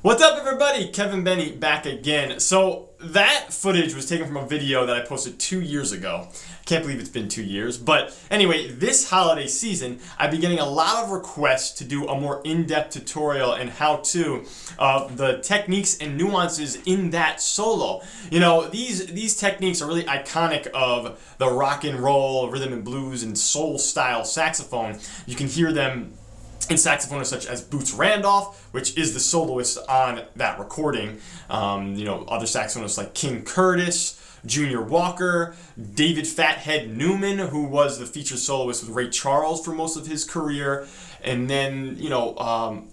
What's up, everybody? Kevin Benny back again. So that footage was taken from a video that I posted 2 years ago. Can't believe it's been 2 years. But anyway, this holiday season, I've been getting a lot of requests to do a more in-depth tutorial and how-to of the techniques and nuances in that solo. You know, these techniques are really iconic of the rock and roll, rhythm and blues, and soul style saxophone. You can hear them in saxophonists such as Boots Randolph, which is the soloist on that recording. Other saxophonists like King Curtis, Junior Walker, David Fathead Newman, who was the featured soloist with Ray Charles for most of his career. And then,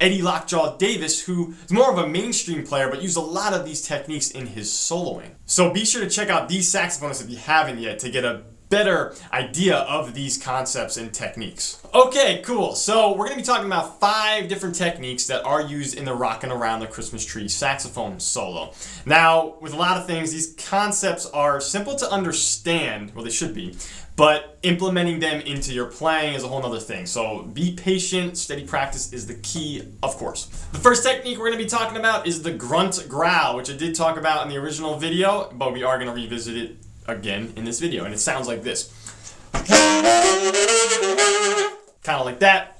Eddie Lockjaw Davis, who is more of a mainstream player, but used a lot of these techniques in his soloing. So be sure to check out these saxophonists if you haven't yet to get a better idea of these concepts and techniques. Okay, cool. So we're going to be talking about 5 different techniques that are used in the Rockin' Around the Christmas Tree saxophone solo. Now, with a lot of things, these concepts are simple to understand, well, they should be, but implementing them into your playing is a whole other thing. So be patient, steady practice is the key, of course. The first technique we're going to be talking about is the Grunt Growl, which I did talk about in the original video, but we are going to revisit it again in this video, and it sounds like this. Kind of like that.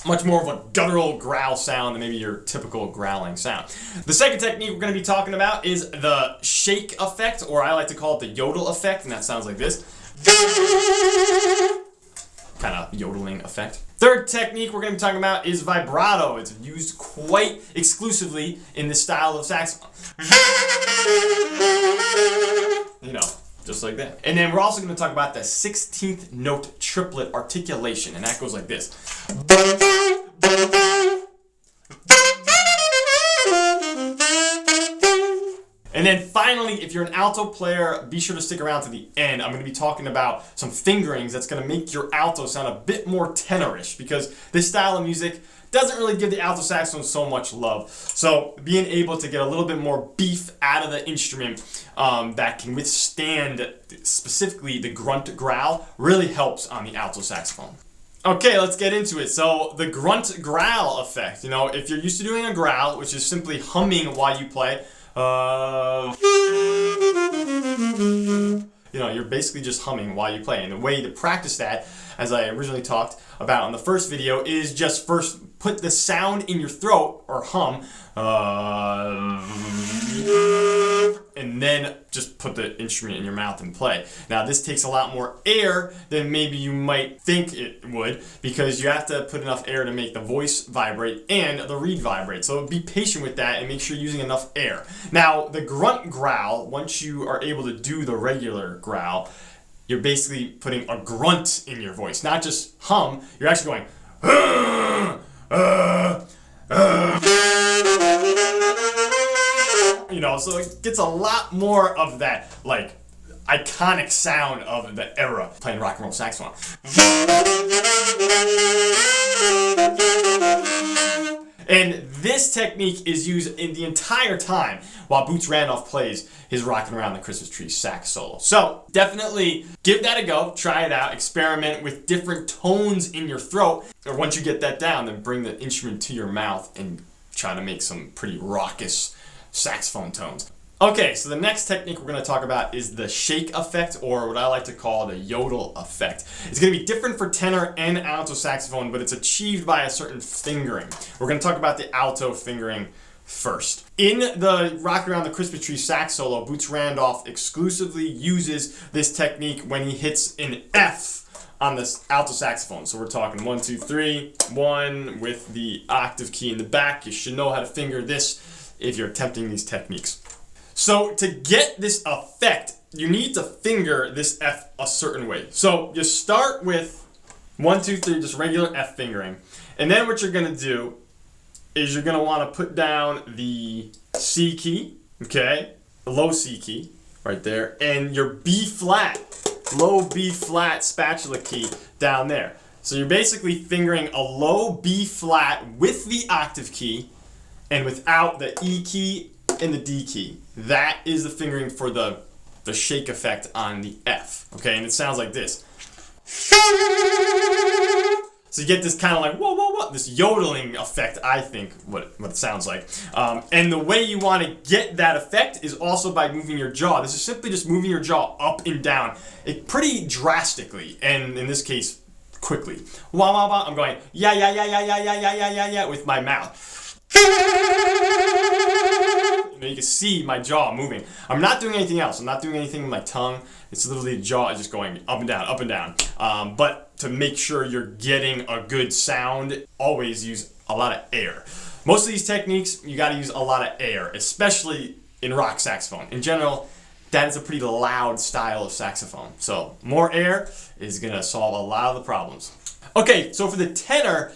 Much more of a guttural growl sound than maybe your typical growling sound. The second technique we're going to be talking about is the shake effect, or I like to call it the Yodel effect, and that sounds like this. Kind of yodeling effect. Third technique we're going to be talking about is vibrato. It's used quite exclusively in this style of saxophone. Just like that. And then we're also going to talk about the 16th Note Triplet Articulation, and that goes like this. And then finally, if you're an alto player, be sure to stick around to the end. I'm going to be talking about some fingerings that's going to make your alto sound a bit more tenorish, because this style of music doesn't really give the alto saxophone so much love. So being able to get a little bit more beef out of the instrument that can withstand specifically the grunt growl really helps on the alto saxophone. Okay, let's get into it. So the grunt growl effect, if you're used to doing a growl, which is simply humming while you play, you're basically just humming while you play. And the way to practice that, as I originally talked about in the first video, is just first put the sound in your throat, or hum, and then just put the instrument in your mouth and play. Now, this takes a lot more air than maybe you might think it would, because you have to put enough air to make the voice vibrate and the reed vibrate. So be patient with that and make sure you're using enough air. Now, the grunt growl, once you are able to do the regular growl, you're basically putting a grunt in your voice, not just hum. You're actually going, so it gets a lot more of that, like, iconic sound of the era playing rock and roll saxophone. And this technique is used in the entire time while Boots Randolph plays his Rockin' Around the Christmas Tree sax solo. So definitely give that a go, try it out, experiment with different tones in your throat. Or once you get that down, then bring the instrument to your mouth and try to make some pretty raucous saxophone tones. Okay, so the next technique we're going to talk about is the shake effect, or what I like to call the Yodel effect. It's going to be different for tenor and alto saxophone, but it's achieved by a certain fingering. We're going to talk about the alto fingering first. In the Rockin' Around the Christmas Tree sax solo, Boots Randolph exclusively uses this technique when he hits an F on the alto saxophone. So we're talking 1, 2, 3, 1 with the octave key in the back. You should know how to finger this if you're attempting these techniques. So to get this effect, you need to finger this F a certain way. So you start with 1, 2, 3, just regular F fingering. And then what you're going to do is you're going to want to put down the C key, okay? The low C key right there, and your B flat, low B flat spatula key down there. So you're basically fingering a low B flat with the octave key and without the E key and the D key. That is the fingering for the shake effect on the F. Okay, and it sounds like this. So you get this kind of like whoa, whoa, whoa, this yodeling effect, I think, what it sounds like. And the way you want to get that effect is also by moving your jaw. This is simply just moving your jaw up and down, pretty drastically, and in this case, quickly. Wah, wah, wah. I'm going yeah, yeah, yeah, yeah, yeah, yeah, yeah, yeah, yeah, yeah with my mouth. You can see my jaw moving. I'm not doing anything else. I'm not doing anything with my tongue. It's literally the jaw is just going up and down, up and down. But to make sure you're getting a good sound, always use a lot of air. Most of these techniques, you got to use a lot of air, especially in rock saxophone. In general, that is a pretty loud style of saxophone. So more air is going to solve a lot of the problems. Okay, so for the tenor,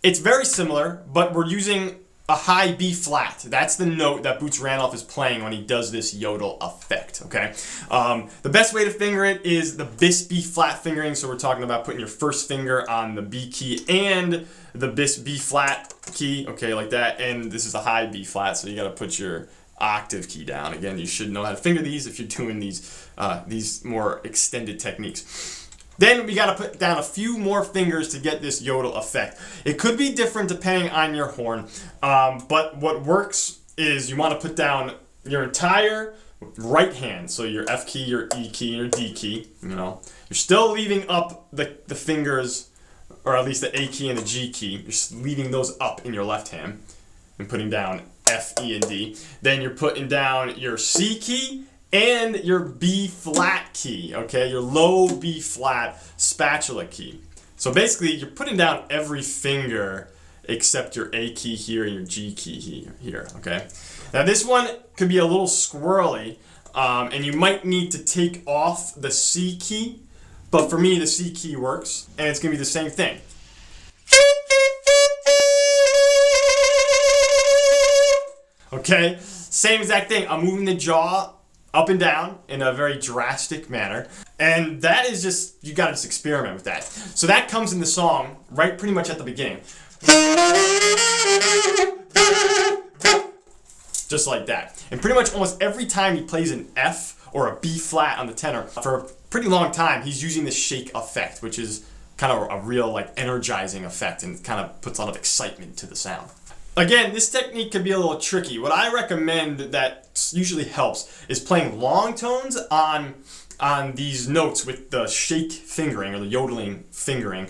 it's very similar, but we're using a high B flat. That's the note that Boots Randolph is playing when he does this yodel effect, okay? The best way to finger it is the bis B flat fingering, so we're talking about putting your first finger on the B key and the bis B flat key, okay, like that, and this is a high B flat, so you gotta put your octave key down. Again, you should know how to finger these if you're doing these more extended techniques. Then we got to put down a few more fingers to get this yodel effect. It could be different depending on your horn, but what works is you want to put down your entire right hand, so your F key, your E key, and your D key. You know, you're still leaving up the fingers, or at least the A key and the G key. You're just leaving those up in your left hand and putting down F, E, and D. Then you're putting down your C key and your B flat key, okay? Your low B flat spatula key. So basically, you're putting down every finger except your A key here and your G key here, okay? Now this one could be a little squirrely, and you might need to take off the C key, but for me, the C key works, and it's gonna be the same thing. Okay, same exact thing. I'm moving the jaw up and down in a very drastic manner. And that is just, you gotta just experiment with that. So that comes in the song, right pretty much at the beginning. Just like that. And pretty much almost every time he plays an F or a B flat on the tenor, for a pretty long time, he's using the shake effect, which is kind of a real like energizing effect and kind of puts a lot of excitement to the sound. Again, this technique can be a little tricky. What I recommend that usually helps is playing long tones on these notes with the shake fingering or the yodeling fingering,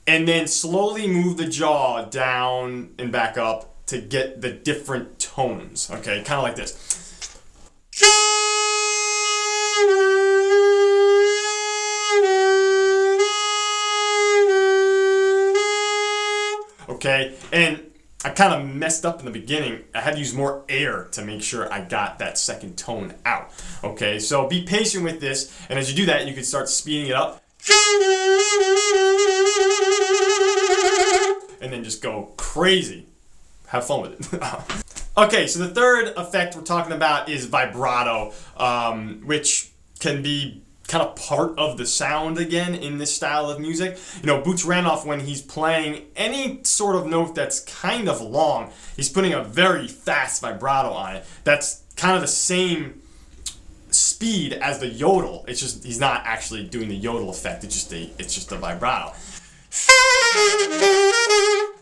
and then slowly move the jaw down and back up to get the different tones. Okay, kind of like this. Okay, and I kind of messed up in the beginning. I had to use more air to make sure I got that second tone out. Okay, so be patient with this, and as you do that, you can start speeding it up. And then just go crazy. Have fun with it. Okay, so the third effect we're talking about is vibrato, which can be kind of part of the sound again in this style of music. You know, Boots Randolph, when he's playing any sort of note that's kind of long, he's putting a very fast vibrato on it. That's kind of the same speed as the yodel. It's just he's not actually doing the yodel effect. It's just a vibrato.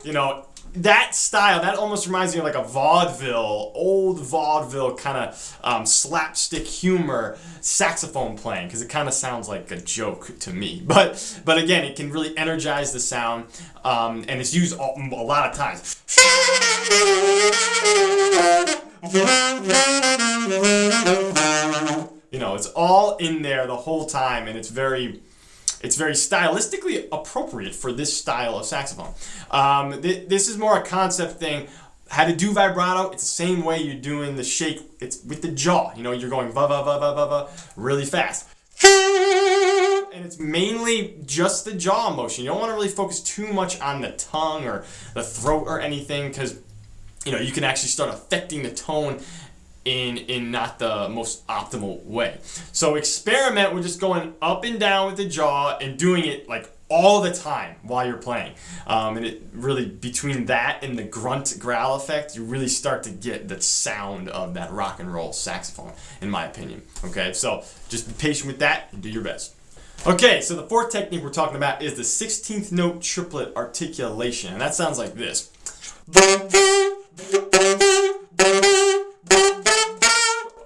You know, that style, that almost reminds me of like a vaudeville, old vaudeville kind of slapstick humor saxophone playing, because it kind of sounds like a joke to me. But again, it can really energize the sound, and it's used a lot of times. You know, it's all in there the whole time, and it's very stylistically appropriate for this style of saxophone. This is more a concept thing. How to do vibrato, it's the same way you're doing the shake. It's with the jaw. You know, you're going va va va va va va really fast. And it's mainly just the jaw motion. You don't want to really focus too much on the tongue or the throat or anything, because you know, you can actually start affecting the tone in not the most optimal way. So experiment with just going up and down with the jaw and doing it like all the time while you're playing. And it really, between that and the grunt growl effect, you really start to get the sound of that rock and roll saxophone, in my opinion. Okay, so just be patient with that and do your best. Okay, so the fourth technique we're talking about is the 16th note triplet articulation, and that sounds like this.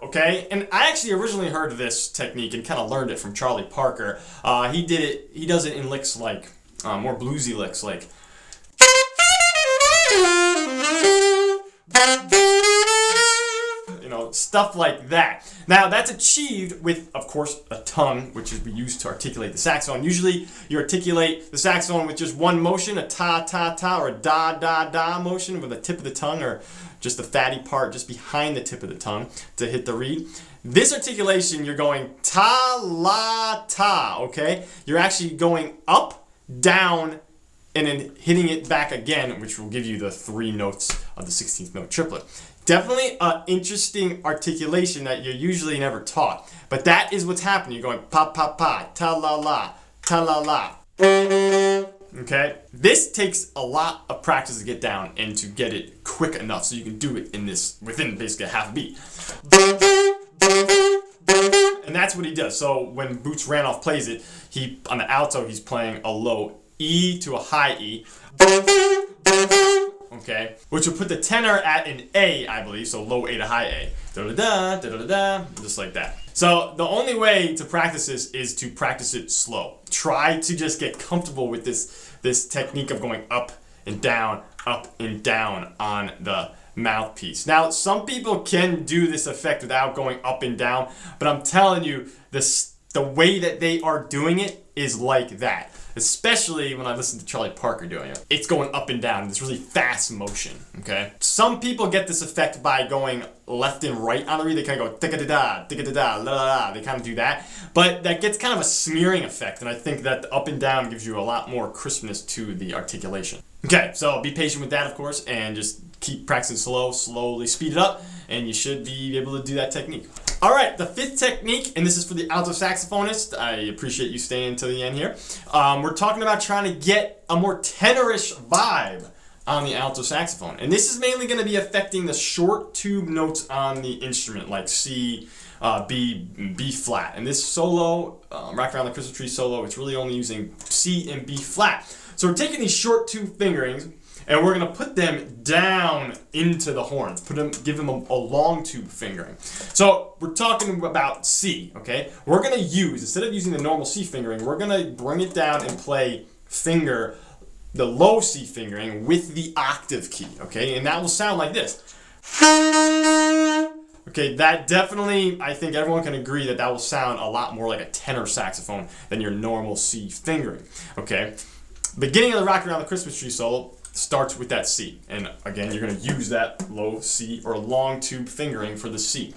Okay, and I actually originally heard of this technique and kind of learned it from Charlie Parker. He does it in licks like, more bluesy licks like. You know, stuff like that. Now, that's achieved with, of course, a tongue, which is used to articulate the saxophone. Usually, you articulate the saxophone with just one motion, a ta-ta-ta, or a da-da-da motion with the tip of the tongue, or just the fatty part just behind the tip of the tongue to hit the reed. This articulation, you're going ta-la-ta, okay? You're actually going up, down, and then hitting it back again, which will give you the 3 notes of the 16th note triplet. Definitely an interesting articulation that you're usually never taught. But that is what's happening. You're going pa pa pa, ta la la, ta la la. Okay? This takes a lot of practice to get down and to get it quick enough so you can do it in this within basically a half beat. And that's what he does. So when Boots Randolph plays it, on the alto he's playing a low E to a high E. Okay, which will put the tenor at an A, I believe, so low A to high A. Da-da-da, da-da-da-da, just like that. So the only way to practice this is to practice it slow. Try to just get comfortable with this technique of going up and down on the mouthpiece. Now, some people can do this effect without going up and down, but I'm telling you, the way that they are doing it is like that. Especially when I listen to Charlie Parker doing it. It's going up and down in this really fast motion, okay? Some people get this effect by going left and right on the reed. They kind of go ticka-da-da, la-la-la. They kind of do that. But that gets kind of a smearing effect, and I think that the up and down gives you a lot more crispness to the articulation. Okay, so be patient with that, of course, and just keep practicing slowly speed it up, and you should be able to do that technique. All right, the 5th technique, and this is for the alto saxophonist. I appreciate you staying until the end here. We're talking about trying to get a more tenorish vibe on the alto saxophone. And this is mainly going to be affecting the short tube notes on the instrument, like C, B, B flat. And this solo, Rock Around the Christmas Tree solo, it's really only using C and B flat. So we're taking these short tube fingerings, and we're going to put them down into the horns. Give them a long tube fingering. So we're talking about C, okay? We're going to instead of using the normal C fingering, we're going to bring it down and finger the low C fingering with the octave key, okay? And that will sound like this. Okay, that definitely, I think everyone can agree that will sound a lot more like a tenor saxophone than your normal C fingering, okay? Beginning of the Rock Around the Christmas Tree solo starts with that C. And again, you're going to use that low C or long tube fingering for the C.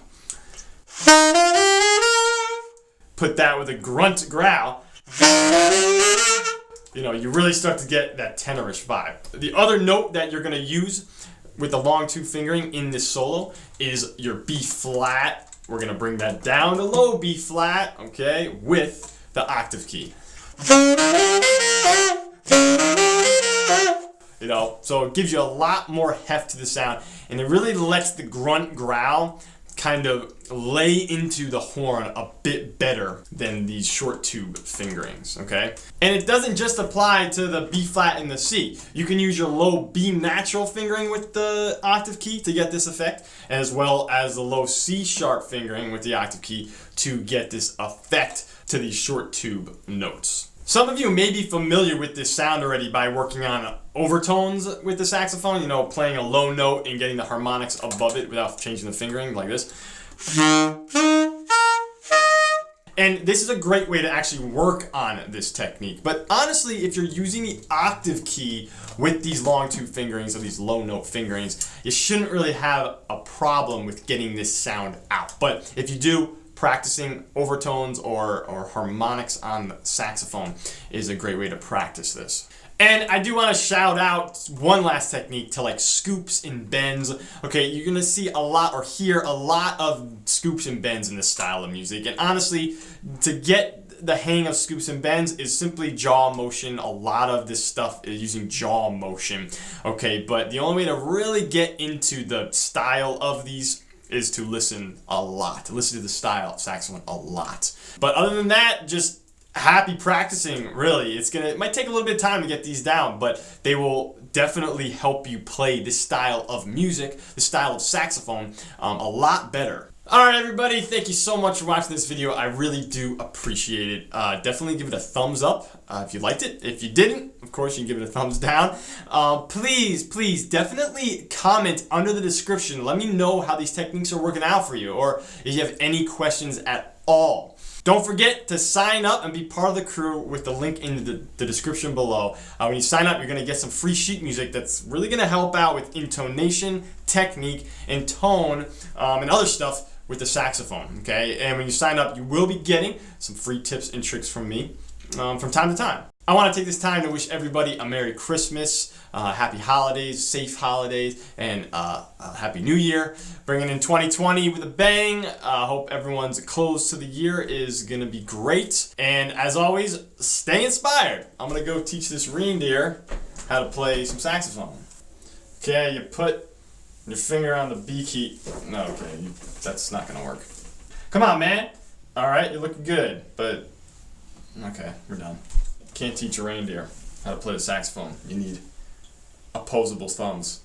Put that with a grunt growl. You know, you really start to get that tenorish vibe. The other note that you're going to use with the long tube fingering in this solo is your B flat. We're going to bring that down to low B flat, okay, with the octave key. You know, so it gives you a lot more heft to the sound, and it really lets the grunt growl kind of lay into the horn a bit better than these short tube fingerings, okay? And it doesn't just apply to the B flat and the C. You can use your low B natural fingering with the octave key to get this effect, as well as the low C sharp fingering with the octave key to get this effect to these short tube notes. Some of you may be familiar with this sound already by working on overtones with the saxophone, you know, playing a low note and getting the harmonics above it without changing the fingering, like this. And this is a great way to actually work on this technique. But honestly, if you're using the octave key with these long tube fingerings or these low note fingerings, you shouldn't really have a problem with getting this sound out. But if you do, practicing overtones or harmonics on the saxophone is a great way to practice this. And I do want to shout out one last technique to like scoops and bends. Okay, you're going to see a lot or hear a lot of scoops and bends in this style of music. And honestly, to get the hang of scoops and bends is simply jaw motion. A lot of this stuff is using jaw motion. Okay, but the only way to really get into the style of these is to listen a lot, to listen to the style of saxophone a lot. But other than that, just happy practicing, really. It might take a little bit of time to get these down, but they will definitely help you play this style of music, this style of saxophone, a lot better. Alright everybody, thank you so much for watching this video. I really do appreciate it. Definitely give it a thumbs up if you liked it. If you didn't, of course you can give it a thumbs down. Please, definitely comment under the description. Let me know how these techniques are working out for you, or if you have any questions at all. Don't forget to sign up and be part of the crew with the link in the description below. When you sign up, you're going to get some free sheet music that's really going to help out with intonation, technique, and tone, and other stuff with the saxophone, okay? And when you sign up, you will be getting some free tips and tricks from me from time to time. I want to take this time to wish everybody a Merry Christmas, Happy Holidays, safe holidays, and Happy New Year. Bringing in 2020 with a bang. Hope everyone's close to the year is going to be great. And as always, stay inspired. I'm going to go teach this reindeer how to play some saxophone. Okay, you put your finger on the B key. No, okay, that's not gonna work. Come on, man. All right, you're looking good, but okay, we're done. Can't teach a reindeer how to play the saxophone. You need opposable thumbs.